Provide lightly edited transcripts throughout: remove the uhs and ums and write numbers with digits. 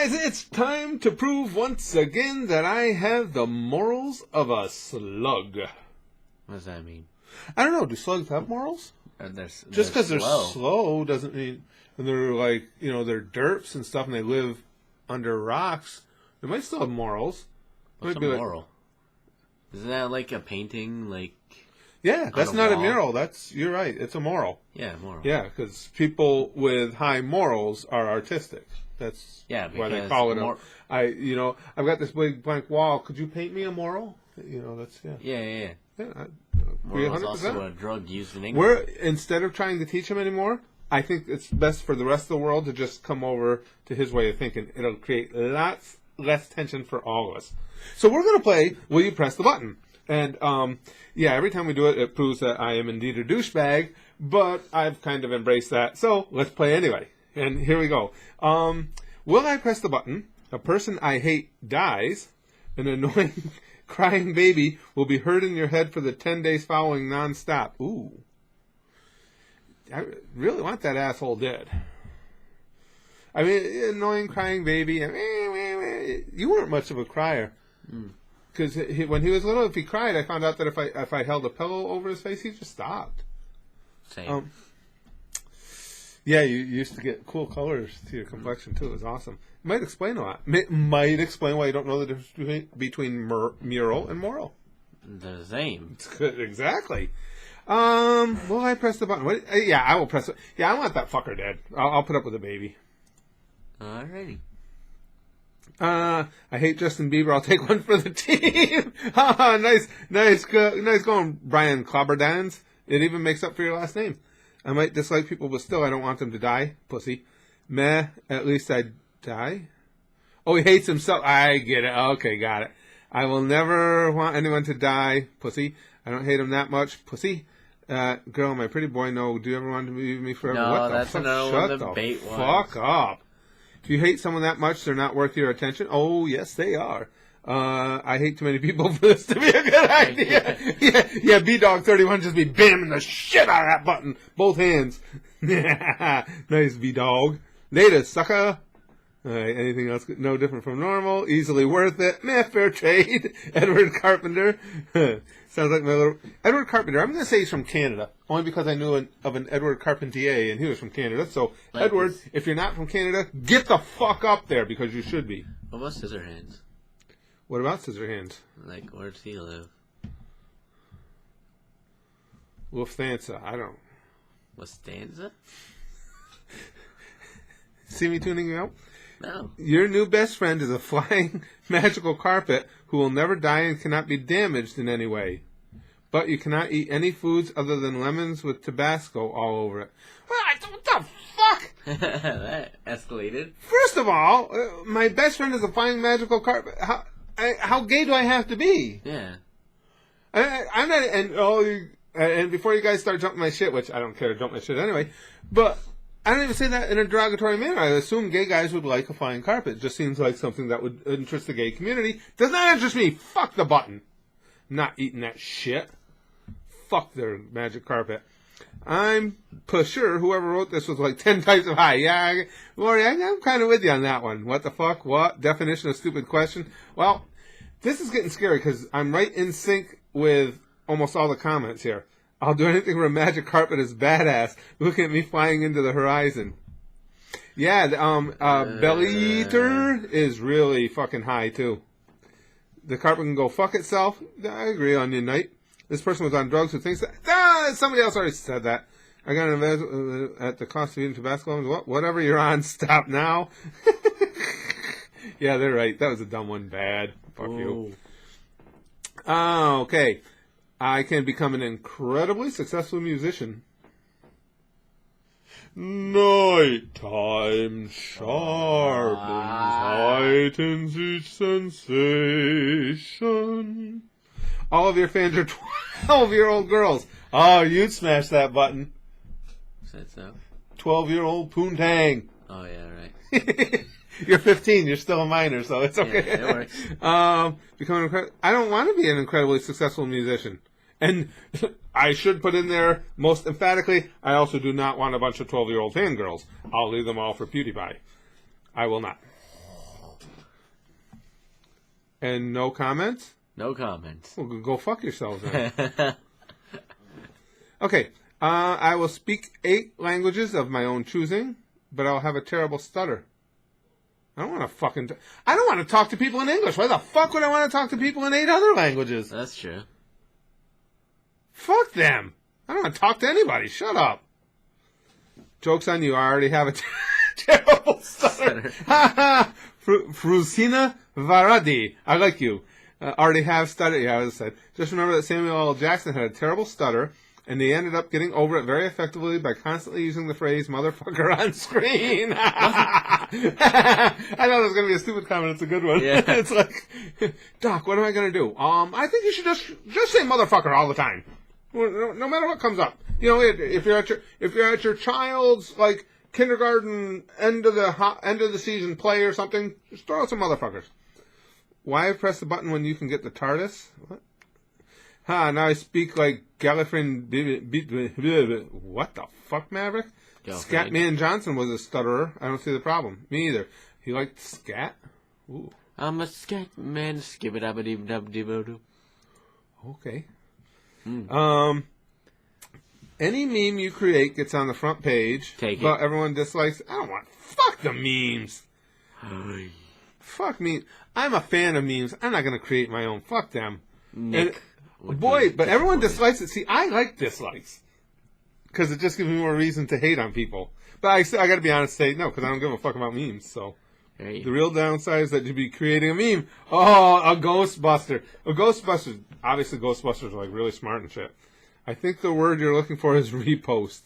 guys, it's time to prove once again that I have the morals of a slug. What does that mean? I don't know. Do slugs have morals? Just because they're slow doesn't mean... And they're like, you know, they're derps and stuff and they live under rocks. They might still have morals. What's a moral? Isn't that like a painting, like... Yeah, that's not a mural. You're right. It's a moral. Yeah, moral. Yeah, because people with high morals are artistic. That's why they call it I've got this big blank wall. Could you paint me a moral? You know, that's Yeah. Moral is also a drug used in England. Instead of trying to teach him anymore, I think it's best for the rest of the world to just come over to his way of thinking. It'll create lots less tension for all of us. So we're going to play Will You Press the Button? And, every time we do it, it proves that I am indeed a douchebag, but I've kind of embraced that. So let's play anyway. And here we go. Will I press the button? A person I hate dies. An annoying crying baby will be heard in your head for the 10 days following nonstop. Ooh. I really want that asshole dead. I mean, annoying crying baby. You weren't much of a crier. Because when he was little, if he cried, I found out that if I held a pillow over his face, he just stopped. Same. Yeah, you used to get cool colors to your complexion, too. It was awesome. It might explain a lot. Might explain why you don't know the difference between mural and moral. The same. Exactly. Will I press the button? I will press it. Yeah, I want that fucker dead. I'll put up with the baby. Alrighty. I hate Justin Bieber. I'll take one for the team. Nice going, Brian Clobberdans. It even makes up for your last name. I might dislike people, but still, I don't want them to die. Pussy. Meh. At least I'd die. Oh, he hates himself. I get it. Okay, got it. I will never want anyone to die. Pussy. I don't hate him that much. Pussy. Girl, my pretty boy, no. Do you ever want to be with me forever? No, what the that's fuck? another one of the bait ones. Fuck up. Do you hate someone that much they're not worth your attention? Oh, yes, they are. I hate too many people for this to be a good idea. Yeah, B-Dog31 just be bamming the shit out of that button. Both hands. Nice, B-Dog. Later, sucker. All right, anything else no different from normal? Easily worth it. Meh, fair trade. Edward Carpenter. Sounds like my little... Edward Carpenter. I'm going to say he's from Canada. Only because I knew of an Edward Carpentier, and he was from Canada. So, like Edward, if you're not from Canada, get the fuck up there, because you should be. What about Scissorhands? What about Scissorhands? Like, where does he live? Lufthansa. I don't... Lufthansa? See me tuning you out? No. Your new best friend is a flying magical carpet who will never die and cannot be damaged in any way. But you cannot eat any foods other than lemons with Tabasco all over it. What the fuck? That escalated. First of all, my best friend is a flying magical carpet. How gay do I have to be? Yeah. I'm not... And before you guys start jumping my shit, which I don't care to jump my shit anyway, but... I don't even say that in a derogatory manner. I assume gay guys would like a flying carpet. It just seems like something that would interest the gay community. Does not interest me. Fuck the button. I'm not eating that shit. Fuck their magic carpet. I'm for sure whoever wrote this was like 10 types of high. Yeah, Lori, I'm kind of with you on that one. What the fuck? What? Definition of stupid question? Well, this is getting scary because I'm right in sync with almost all the comments here. I'll do anything for a magic carpet is badass. Look at me flying into the horizon. Yeah, Belly Eater is really fucking high, too. The carpet can go fuck itself. I agree, Onion Knight. This person was on drugs who thinks that... somebody else already said that. I got an invest at the cost of eating Tabasco. Whatever you're on, stop now. Yeah, they're right. That was a dumb one. Bad. Fuck you. Oh, okay. I can become an incredibly successful musician. Nighttime sharpens, heightens each sensation. All of your fans are 12-year-old girls. Oh, you'd smash that button. Said so. 12-year-old poontang. Oh, yeah, right. You're 15. You're still a minor, so it's okay. Yeah, it works. I don't want to be an incredibly successful musician. And I should put in there, most emphatically, I also do not want a bunch of 12-year-old fangirls. I'll leave them all for PewDiePie. I will not. And no comments? No comments. Well, go fuck yourselves then. Okay. I will speak 8 languages of my own choosing, but I'll have a terrible stutter. I don't want to I don't want to talk to people in English. Why the fuck would I want to talk to people in 8 other languages? That's true. Fuck them. I don't want to talk to anybody. Shut up. Joke's on you. I already have a terrible stutter. Frusina Varadi. I like you. Already have stutter. Yeah, as I said. Just remember that Samuel L. Jackson had a terrible stutter, and they ended up getting over it very effectively by constantly using the phrase motherfucker on screen. I thought it was going to be a stupid comment. It's a good one. Yeah. It's like, Doc, what am I going to do? I think you should just say motherfucker all the time. No matter what comes up. You know, if you're at your child's, like, kindergarten end of the season play or something, just throw out some motherfuckers. Why press the button when you can get the TARDIS? What? Now I speak like Gallifreyan. What the fuck, Maverick? Scatman Johnson was a stutterer. I don't see the problem. Me either. He liked scat? Ooh. I'm a scat man. Skibidabadibdabdibodoo. Okay. Any meme you create gets on the front page. Take it. But everyone dislikes. I don't want. Fuck the memes. Fuck me. I'm a fan of memes. I'm not going to create my own. Fuck them. Nick. Boy, but everyone dislikes it. See, I like dislikes. Because it just gives me more reason to hate on people. But I got to be honest and say no, because I don't give a fuck about memes. So the real downside is that you'd be creating a meme. Oh, a Ghostbuster. Obviously Ghostbusters are like really smart and shit. I think the word you're looking for is repost.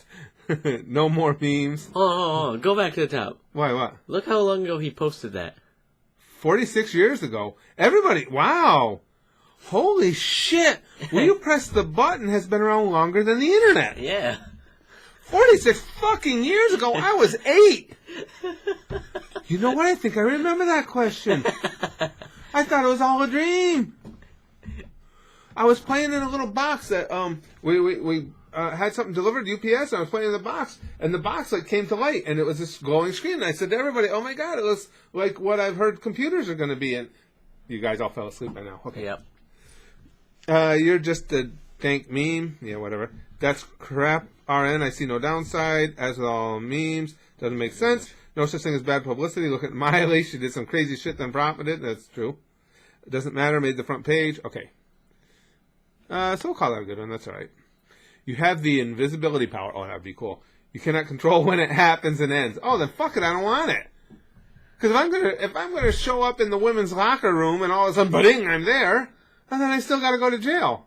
No more memes. Oh, go back to the top. Why, what? Look how long ago he posted that. 46 years ago. Everybody, wow. Holy shit. Will you press the button has been around longer than the internet. Yeah. 46 fucking years ago, I was 8. You know what? I think I remember that question. I thought it was all a dream. I was playing in a little box that we had something delivered to UPS, and I was playing in the box, and the box like came to light, and it was this glowing screen. And I said to everybody, "Oh my god, it was like what I've heard computers are going to be." And you guys all fell asleep by now. Okay. Yep. You're just a dank meme. Yeah, whatever. That's crap. RN, I see no downside. As with all memes, doesn't make sense. No such thing as bad publicity. Look at Miley. She did some crazy shit, then profited. That's true. It doesn't matter. Made the front page. Okay. So we'll call that a good one. That's all right. You have the invisibility power. Oh, that'd be cool. You cannot control when it happens and ends. Oh, then fuck it. I don't want it. Because if I'm gonna show up in the women's locker room and all of a sudden, ba-ding, I'm there, and then I still got to go to jail.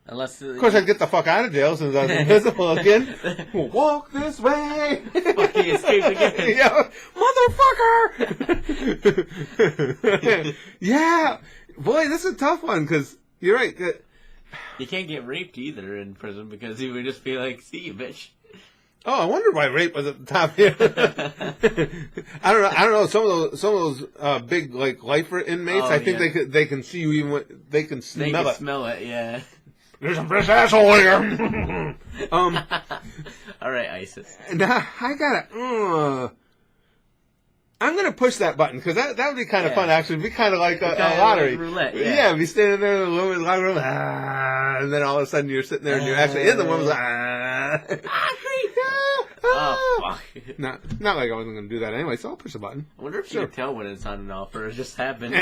Unless, of course, I'd get the fuck out of jail since I was invisible again. We'll walk this way. Fucking escape again. Yeah, motherfucker. Yeah, boy, this is a tough one because you're right. You can't get raped either in prison because he would just be like, "See you, bitch." Oh, I wonder why rape was at the top here. I don't know. Some of those big like lifer inmates. I think they can see you even when they can smell it. They can smell it. Yeah. There's a British asshole here. All right, ISIS. Now I gotta. I'm gonna push that button because that would be kind of fun. Actually, it'd be kind of like a lottery. Like roulette, yeah, be standing there in the locker room, and then all of a sudden you're sitting there and you're actually in the woman's. Oh fuck! Not like I wasn't gonna do that anyway. So I'll push the button. I wonder if she can tell when it's on and off, or it just happens.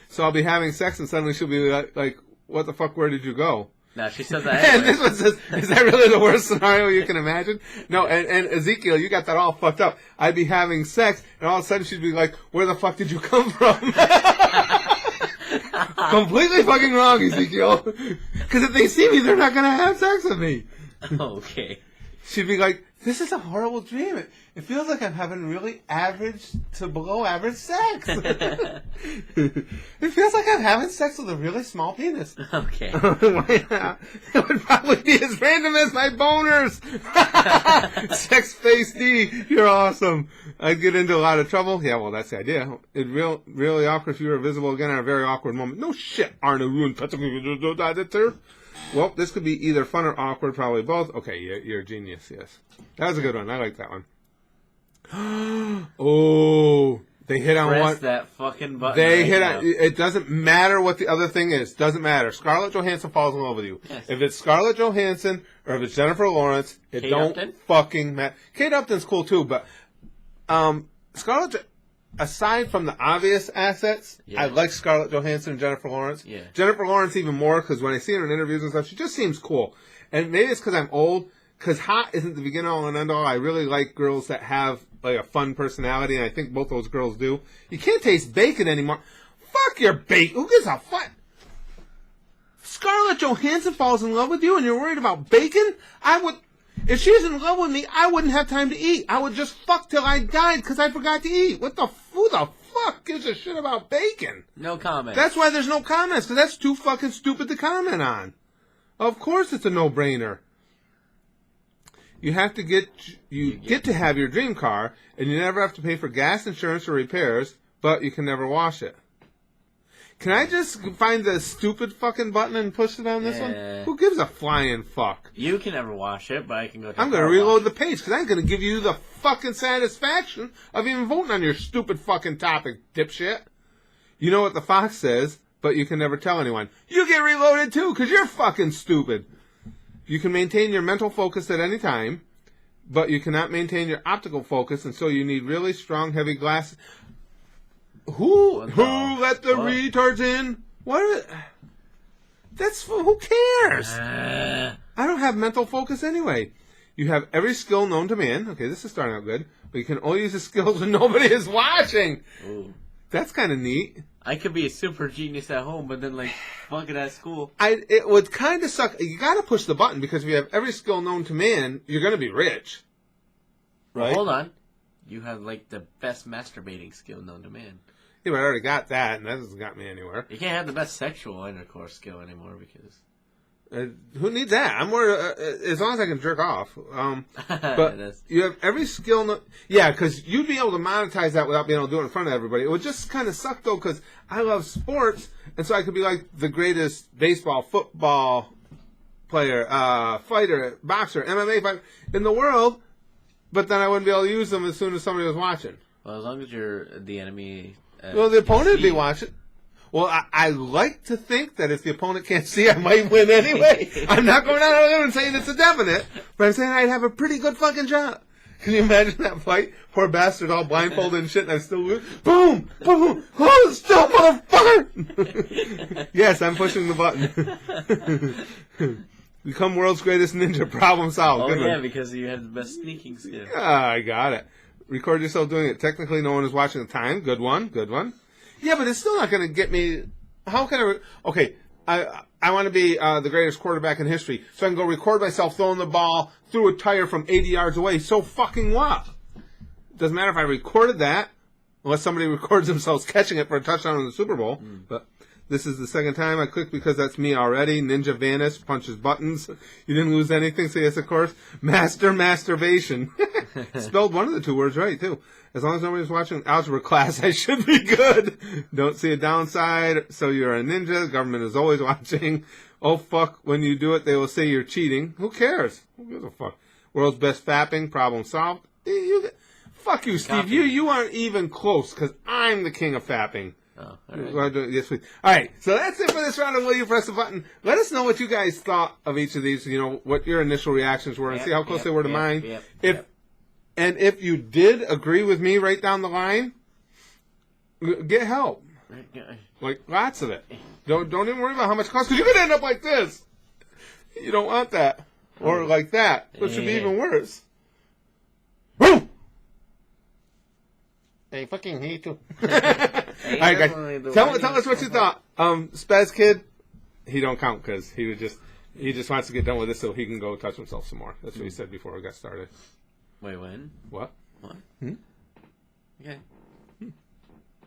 So I'll be having sex, and suddenly she'll be like, "What the fuck? Where did you go?" No, she says that. And this one says, "Is that really the worst scenario you can imagine?" No, and Ezekiel, you got that all fucked up. I'd be having sex, and all of a sudden she'd be like, "Where the fuck did you come from?" Completely fucking wrong, Ezekiel. Because if they see me, they're not gonna have sex with me. Okay. She'd be like, "This is a horrible dream. It feels like I'm having really average to below average sex. It feels like I'm having sex with a really small penis." Okay. It would probably be as random as my boners. Sex face D, you're awesome. I'd get into a lot of trouble. Yeah, well, that's the idea. It'd really awkward if you were visible again at a very awkward moment. No shit, Arna ruined. Well, this could be either fun or awkward, probably both. Okay, you're a genius, yes. That was a good one. I like that one. Oh, They hit on Press one. that fucking button. They right hit now. on. It doesn't matter what the other thing is. Doesn't matter. Scarlett Johansson falls in love with you. Yes. If it's Scarlett Johansson or if it's Jennifer Lawrence, it Kate don't Upton? fucking matter. Kate Upton's cool too, but Scarlett. Aside from the obvious assets, Yeah. I like Scarlett Johansson and Jennifer Lawrence. Yeah. Jennifer Lawrence even more because when I see her in interviews and stuff, she just seems cool. And maybe it's because I'm old. Because hot isn't the begin all and end all. I really like girls that have like a fun personality, and I think both those girls do. You can't taste bacon anymore. Fuck your bacon. Who gives a fuck? Scarlett Johansson falls in love with you, and you're worried about bacon? If she was in love with me, I wouldn't have time to eat. I would just fuck till I died because I forgot to eat. Who the fuck gives a shit about bacon? No comment. That's why there's no comments, because that's too fucking stupid to comment on. Of course it's a no-brainer. You have to get to have your dream car, and you never have to pay for gas, insurance, or repairs, but you can never wash it. Can I just find the stupid fucking button and push it on this one? Who gives a flying fuck? You can never wash it, but I can go. I'm going to reload the page, because I'm going to give you the fucking satisfaction of even voting on your stupid fucking topic, dipshit. You know what the fox says, but you can never tell anyone. You get reloaded too, because you're fucking stupid. You can maintain your mental focus at any time, but you cannot maintain your optical focus, and so you need really strong, heavy glasses. Who let the retards in? What? Who cares? I don't have mental focus anyway. You have every skill known to man. Okay, this is starting out good. But you can only use the skills when nobody is watching. Ooh. That's kind of neat. I could be a super genius at home, but then fuck it at school. It would kind of suck. You got to push the button because if you have every skill known to man, you're going to be rich. Right? Well, hold on. You have the best masturbating skill known to man. Yeah, but I already got that, and that hasn't got me anywhere. You can't have the best sexual intercourse skill anymore because... who needs that? I'm more as long as I can jerk off. But you have every skill. Yeah, because you'd be able to monetize that without being able to do it in front of everybody. It would just kind of suck though, because I love sports, and so I could be like the greatest baseball, football player, fighter, boxer, MMA fighter in the world. But then I wouldn't be able to use them as soon as somebody was watching. Well, as long as you're the enemy. Well, the opponent would be watching. Well, I like to think that if the opponent can't see, I might win anyway. I'm not going out there and saying it's a definite, but I'm saying I'd have a pretty good fucking shot. Can you imagine that fight? Poor bastard all blindfolded and shit, and I still lose. Boom! Boom! Hold still, motherfucker! Yes, I'm pushing the button. Become world's greatest ninja. Problem solved. Oh, good yeah, one. because you have the best sneaking skill. I got it. Record yourself doing it. Technically, no one is watching the time. Good one. Good one. Yeah, but it's still not going to get me. How can I? Okay, I want to be the greatest quarterback in history, so I can go record myself throwing the ball through a tire from 80 yards away. So fucking what? Doesn't matter if I recorded that, unless somebody records themselves catching it for a touchdown in the Super Bowl. But this is the second time I clicked because that's me already. Ninja Vanis punches buttons. You didn't lose anything, so yes, of course. Master masturbation. Spelled one of the two words right, too. As long as nobody's watching algebra class, I should be good. Don't see a downside, so you're a ninja. The government is always watching. Oh, fuck, when you do it, they will say you're cheating. Who cares? Who gives a fuck? World's best fapping, problem solved. Fuck you, Steve. You aren't even close, because I'm the king of fapping. Oh, all right. Yes, please. All right, so that's it for this round of Will You Press the Button. Let us know what you guys thought of each of these, what your initial reactions were, and see how close they were to mine. And if you did agree with me right down the line, get help. Like, lots of it. Don't even worry about how much it costs, because you're going to end up like this. You don't want that. Or like that, which would be even worse. Woo! I fucking hate you. All right, guys. Tell us what you thought. Spaz Kid, he don't count, because he just wants to get done with this so he can go touch himself some more. That's what he said before we got started. Wait, when? What? Okay.